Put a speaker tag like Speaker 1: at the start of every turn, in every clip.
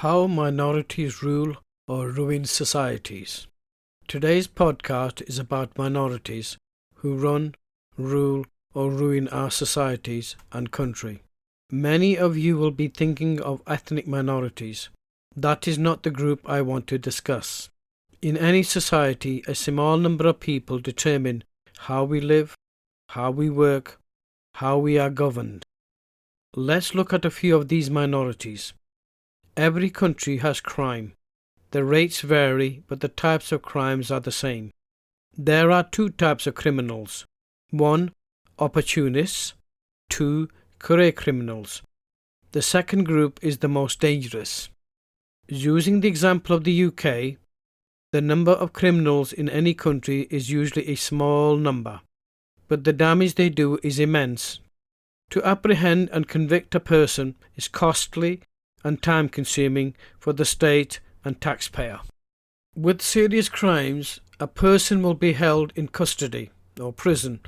Speaker 1: How Minorities Rule or Ruin Societies. Today's podcast is about minorities who run, rule, or ruin our societies and country. Many of you will be thinking of ethnic minorities. That is not the group I want to discuss. In any society, a small number of people determine how we live, how we work, how we are governed. Let's look at a few of these minorities. Every country has crime. The rates vary, but the types of crimes are the same. There are two types of criminals. 1. Opportunists. 2. Career criminals. The second group is the most dangerous. Using the example of the UK, the number of criminals in any country is usually a small number, but the damage they do is immense. To apprehend and convict a person is costly and time-consuming for the state and taxpayer. With serious crimes, a person will be held in custody or prison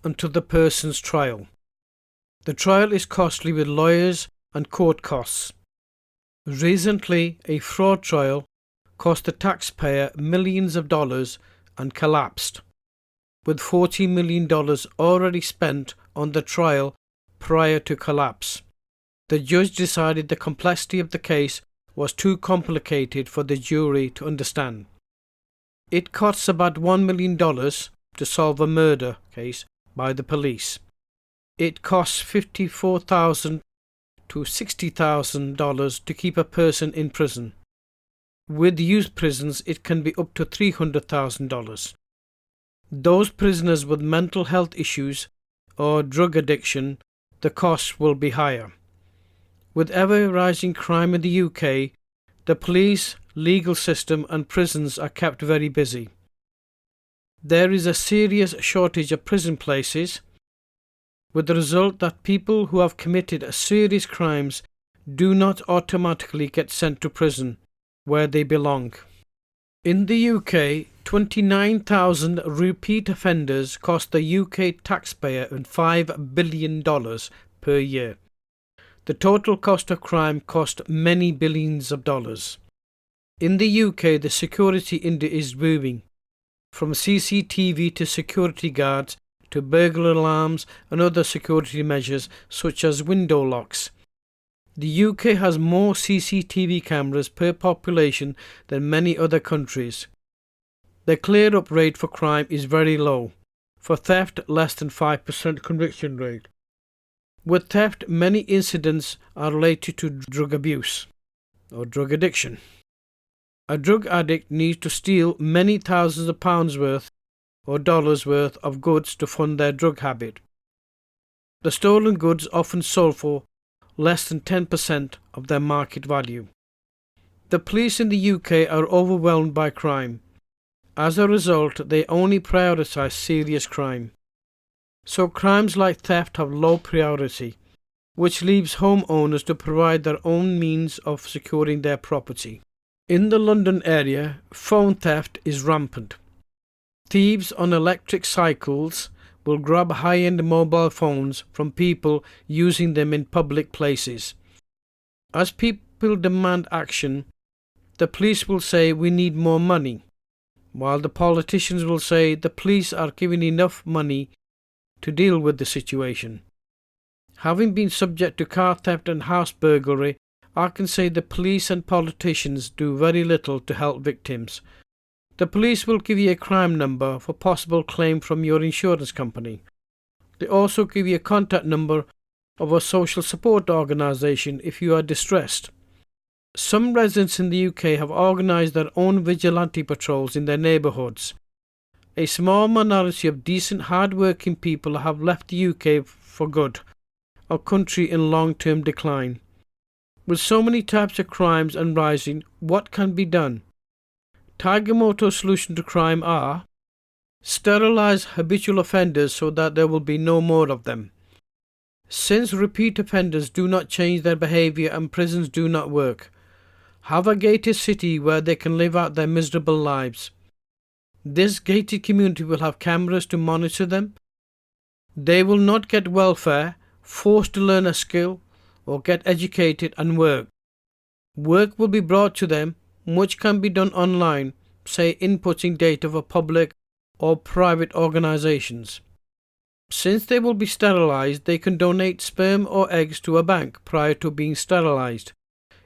Speaker 1: until the person's trial. The trial is costly with lawyers and court costs. Recently, a fraud trial cost the taxpayer millions of dollars and collapsed, with $40 million already spent on the trial prior to collapse. The judge decided the complexity of the case was too complicated for the jury to understand. It costs about $1 million to solve a murder case by the police. It costs $54,000 to $60,000 to keep a person in prison. With youth prisons, it can be up to $300,000. Those prisoners with mental health issues or drug addiction, the costs will be higher. With ever-rising crime in the UK, the police, legal system and prisons are kept very busy. There is a serious shortage of prison places, with the result that people who have committed serious crimes do not automatically get sent to prison, where they belong. In the UK, 29,000 repeat offenders cost the UK taxpayer $5 billion per year. The total cost of crime cost many billions of dollars. In the UK, the security industry is booming, from CCTV to security guards to burglar alarms and other security measures such as window locks. The UK has more CCTV cameras per population than many other countries. The clear-up rate for crime is very low. For theft, less than 5% conviction rate. With theft, many incidents are related to drug abuse or drug addiction. A drug addict needs to steal many thousands of pounds worth or dollars worth of goods to fund their drug habit. The stolen goods often sold for less than 10% of their market value. The police in the UK are overwhelmed by crime. As a result, they only prioritise serious crime. So crimes like theft have low priority, which leaves homeowners to provide their own means of securing their property. In the London area, phone theft is rampant. Thieves on electric cycles will grab high-end mobile phones from people using them in public places. As people demand action, the police will say we need more money, while the politicians will say the police are giving enough money to deal with the situation. Having been subject to car theft and house burglary, I can say the police and politicians do very little to help victims. The police will give you a crime number for possible claim from your insurance company. They also give you a contact number of a social support organisation if you are distressed. Some residents in the UK have organised their own vigilante patrols in their neighbourhoods. A small minority of decent, hard-working people have left the UK for good, a country in long-term decline. With so many types of crimes and rising, what can be done? Tiger Motto's solution to crime are: sterilise habitual offenders so that there will be no more of them. Since repeat offenders do not change their behaviour and prisons do not work, have a gated city where they can live out their miserable lives. This gated community will have cameras to monitor them. They will not get welfare, forced to learn a skill, or get educated and work. Work will be brought to them. Much can be done online, say inputting data for public or private organizations. Since they will be sterilized, they can donate sperm or eggs to a bank prior to being sterilized.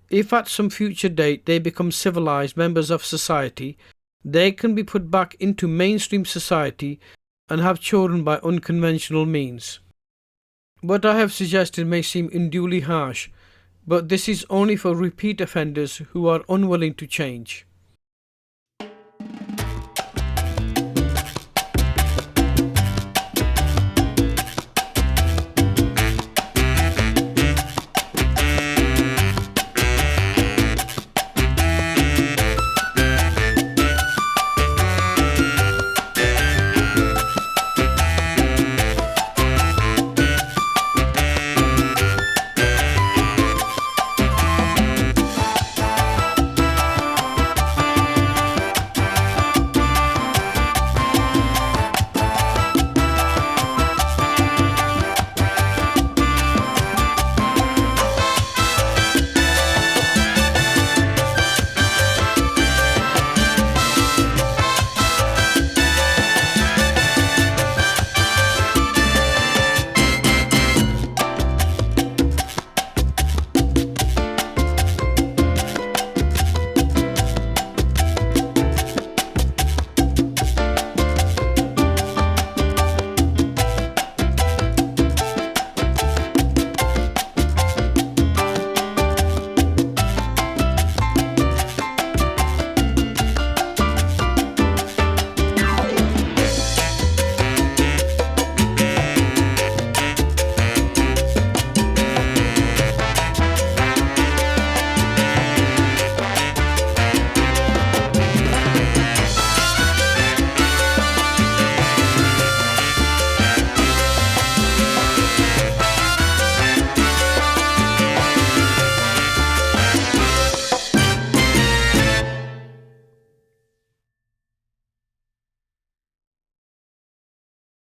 Speaker 1: If at some future date they become civilized members of society, they can be put back into mainstream society and have children by unconventional means. What I have suggested may seem unduly harsh, but this is only for repeat offenders who are unwilling to change.